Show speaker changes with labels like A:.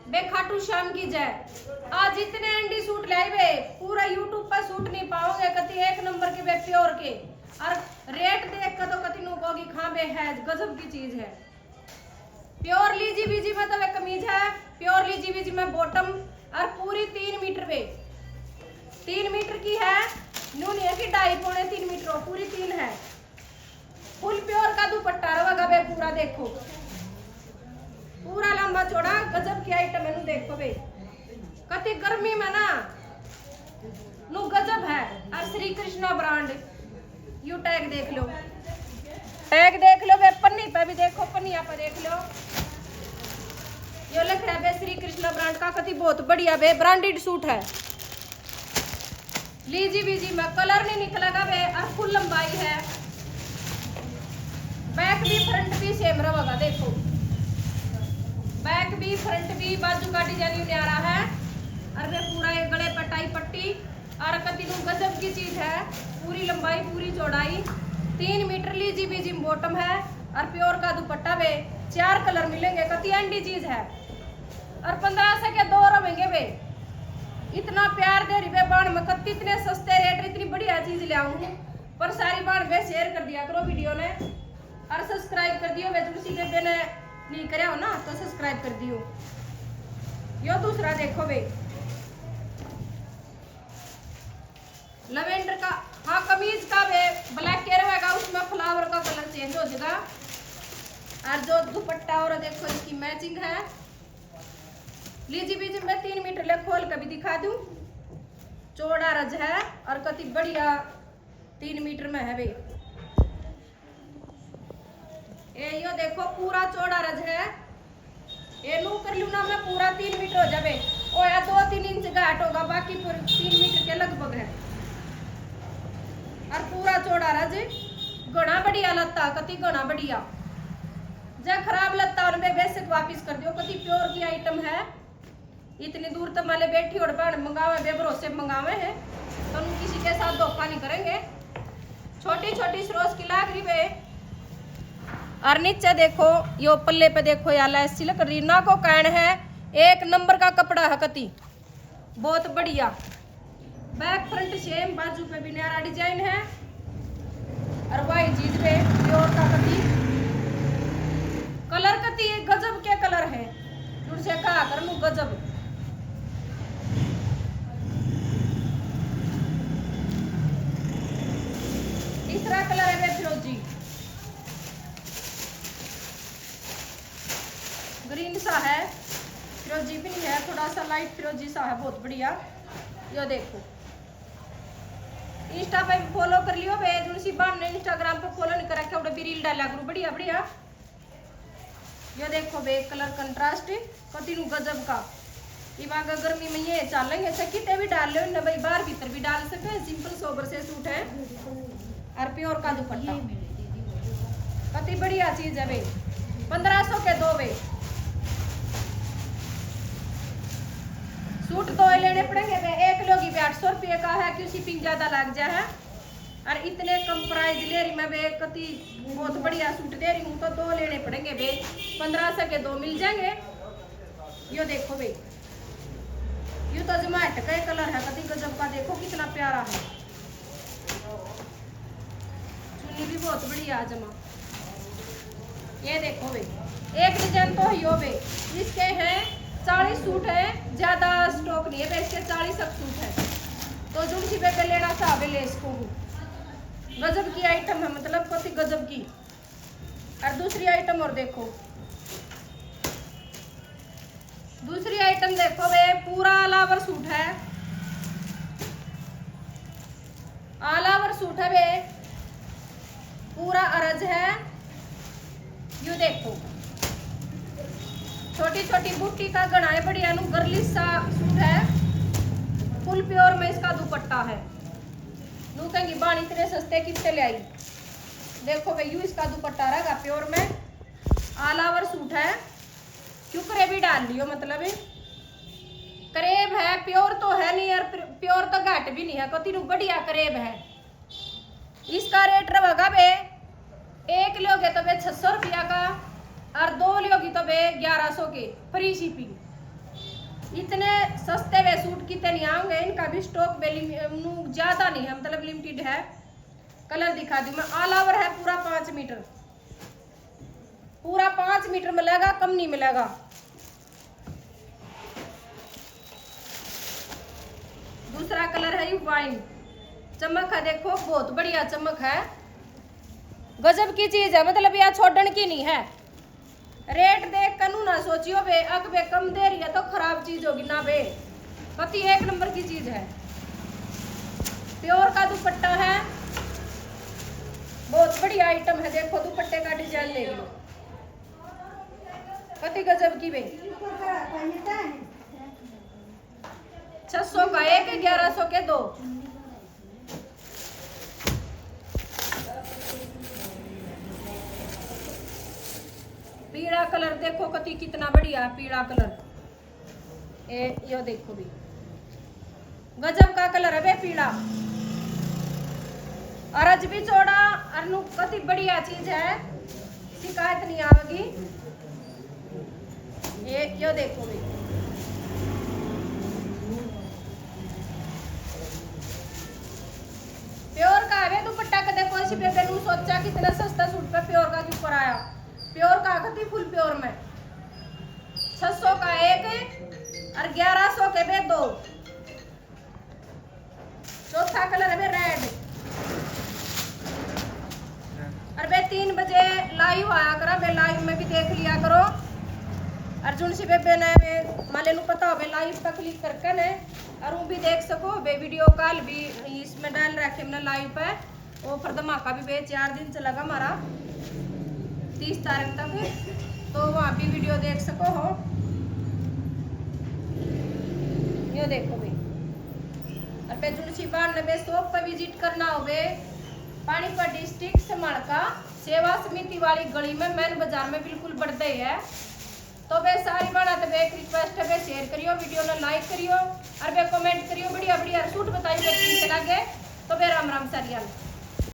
A: बे खाटू श्याम की जय। आज इतने एंडी सूट लाई बे, पूरा यूट्यूब पर सूट नहीं पाओगे कति एक नंबर के बे प्योर के। और रेट देख कर तो कति नु कहोगी खां बे है गजब की चीज है। प्योर लीजी बीजी में तो वे कमीज है, प्योर लीजी बीजी में बॉटम और पूरी 3 मीटर बे, 3 मीटर की है। न्यू नहीं है कि 2.5-3 मीटर हो, पूरी 3 है। फुल प्योर का दुपट्टा रहेगा बे पूरा, देखो पूरा लंबा चौड़ा गजब की आइटम है। नु देखो बे कति गर्मी में ना नु गजब है। और Shri Krishna brand you tag देख लो, टैग देख लो बे, पन्नी पे भी देखो, पन्निया पे देख लो यो लिख रहा है बे श्री कृष्णा ब्रांड का। कति बहुत बढ़िया बे ब्रांडेड सूट है। लीजी बीजी में कलर नहीं निकलेगा बे और फुल लंबाई है। बैक भी फ्रंट भी सेम रहेगा, देखो बैक भी फ्रंट भी बाजू का डिजाइन न्यारा है। और वे पूरा एक गले पटाई पट्टी और कति गजब की चीज है। पूरी लंबाई पूरी चौड़ाई 3 मीटर लीजी बीजी बॉटम है। और प्योर का दुपट्टा वे 4 कलर मिलेंगे, कति एंडी चीज है। और 1500 के 2 रहेंगे वे। इतना प्यार दे रही बाण में कति इतने सस्ते रेट इतनी बढ़िया चीज ले आऊंगी। पर सारी बाण वे शेयर कर दिया करो वीडियो ने और सब्सक्राइब कर दियो वे, तुलसी के ने नहीं करे हो ना तो सब्सक्राइब कर दियो। यो दूसरा देखो वे लवेंडर का, हाँ कमीज का वे ब्लैक के रहेगा, उसमें फ्लावर का कलर चेंज हो जाएगा। और जो दुपट्टा और देखो इसकी मैचिंग है। लीजी बीजी में 3 मीटर ले खोल कर भी दिखा दूं, चौड़ा रज है और कति बढ़िया 3 मीटर में है वे। यो देखो पूरा चौड़ा रज है। ये नू कर लू ना मैं पूरा 3 मीटर हो जावे, ओ या 2-3 इंच घाट होगा, बाकी 3 मीटर के लगभग है। और पूरा चौड़ा रज, घना बढ़िया लत्ता, कति घना बढ़िया। जब खराब लत्ता और बेसिक वापिस कर दियो, कति प्योर की आइटम है। इतनी दूर तक माले बैठी और बहन मंगावे बे भरोसे मंगावे हैं तो हम किसी के साथ धोखा नहीं करेंगे। छोटी छोटी सरोज की लाग रही बे। और नीचे देखो यो पल्ले पे देखो याला सिल्क रीना को कैन है, 1 नंबर का कपड़ा है, कति बहुत बढ़िया। बैक फ्रंट सेम, बाजू पे भी नया डिजाइन है। और वाई चीज पे प्योर का कति कलर, कति गजब के कलर है। तुझसे कहा कर लू गजब। तीसरा कलर है वे फिरोजी, ग्रीन सा है, फिरोजी भी नहीं है, थोड़ा सा लाइट फिरोजी सा है, बहुत बढ़िया। यो देखो इंस्टा पे भी फॉलो कर लियो बे, तुलसी बाण ने इंस्टाग्राम पे फॉलो नहीं कर रखा, उड़े भी रील डाला करो, बढ़िया बढ़िया। यो देखो बे कलर कंट्रास्ट कति नु गजब का। इवागा गर्मी में ये चलेंगे किते भी डाल लो न भाई, बाहर भीतर भी डाल सके। सिंपल सोबर से सूट है और प्योर का दुपट्टा, कति बढ़िया चीज है बे। 1500 के 2 बे। सूट 2 लेने पड़ेंगे बे, एक लोगी भी 800 रुपये का है कि शिपिंग ज्यादा लग जाए है। और इतने कम प्राइस ले रही मैं बे, कति बहुत बढ़िया सूट दे रही हूँ तो 2 लेने पड़ेंगे बे। 1500 के 2 मिल जाएंगे। यो देखो बे, यू तो जमा हटका कलर है, कति गजब का, देखो कितना प्यारा है। चुन्नी भी बहुत बढ़िया जमा। ये देखो बे, एक डिजाइन तो यो बे, इसके हैं 40 सूट है, ज्यादा स्टॉक नहीं है, इसके 40 सब सूट है। तो जो सी पे लेना चाहे ले इसको, गजब की आइटम है, मतलब कति गजब की। और दूसरी आइटम और देखो, दूसरी आइटम देखो वे पूरा ऑल ओवर सूट है, ऑल ओवर सूट है वे, पूरा अरज है। यू देखो छोटी छोटी बूटी का गणाए बढ़िया नु गर्ली सा सूट है, फुल प्योर में इसका दुपट्टा है। नू कहेंगी बाण इतने सस्ते कितने ले आई। देखो भाई यू इसका दुपट्टा रहेगा प्योर में, ऑल ओवर सूट है। क्यों करेब भी डाल लियो, मतलब करेब है, प्योर तो है नहीं यार, प्योर तो घाट भी नहीं है, कति नु बढ़िया करेब है। इसका रेट रहेगा बे, 1 लोगे तो बे 600 रुपया का और 2 लोगी तो बे 1100 के, फ्री शिपिंग। इतने सस्ते वे सूट कितने नहीं आएंगे। इनका भी स्टॉक ज्यादा नहीं है, मतलब लिमिटेड है। कलर दिखा दी मैं। ऑल ओवर है पूरा 5 मीटर, पूरा 5 मीटर मिलेगा, कम नहीं मिलेगा। दूसरा कलर है वाइन, चमक है देखो, बहुत बढ़िया चमक है, गजब की चीज है, मतलब यह छोड़ने की नहीं है। रेट देख कनू ना सोचियो बे, अग बे कम दे रही है तो खराब चीज होगी ना बे, पति एक नंबर की चीज है। प्योर का दुपट्टा है, बहुत बढ़िया आइटम है। देखो दुपट्टे का डिजाइन ले लो, पति गजब की बे। 600 का एक, 1100 के 2। पीला कलर देखो कति कितना बढ़िया है, पीला कलर। यो देखो भी गजब का कलर है बे पीला, और अज भी चौड़ा, अरनु कति बढ़िया चीज है, शिकायत नहीं आवेगी। यो देखो भी प्योर का है दुपट्टा का। देखो इसी पे मैंने सोचा कितना सस्ता सूट पे प्योर का क्यों कराया। प्योर का कति फुल प्योर में 600 का एक और 1100 के बे 2। चौथा कलर है रेड, और बे 3 बजे लाइव आया करा बे, लाइव में भी देख लिया करो। अर्जुन सी बेबे ने माले नु पता हो बे लाइव पर क्लिक करके ने, और वो भी देख सको बे। वीडियो कॉल भी इसमें डाल रखे हमने लाइव पे। वो फिर धमाका भी बे 4 दिन चलेगा हमारा, 30 तारीख तक, तो वहाँ भी वीडियो देख सको हो। ये देखो बे, और पे जुनसी बार ने बे शॉप पर विजिट करना हो बे, पानीपत डिस्ट्रिक्ट समालका सेवा समिति वाली गली में, मेन बाजार में बिल्कुल बढ़ते है। तो बे सारी बना तो बे एक रिक्वेस्ट है बे, शेयर करियो वीडियो ने, लाइक करियो और बे कमेंट करियो, बढ़िया बढ़िया सूट बताइए कैसे लगे। तो बे राम राम सारिया।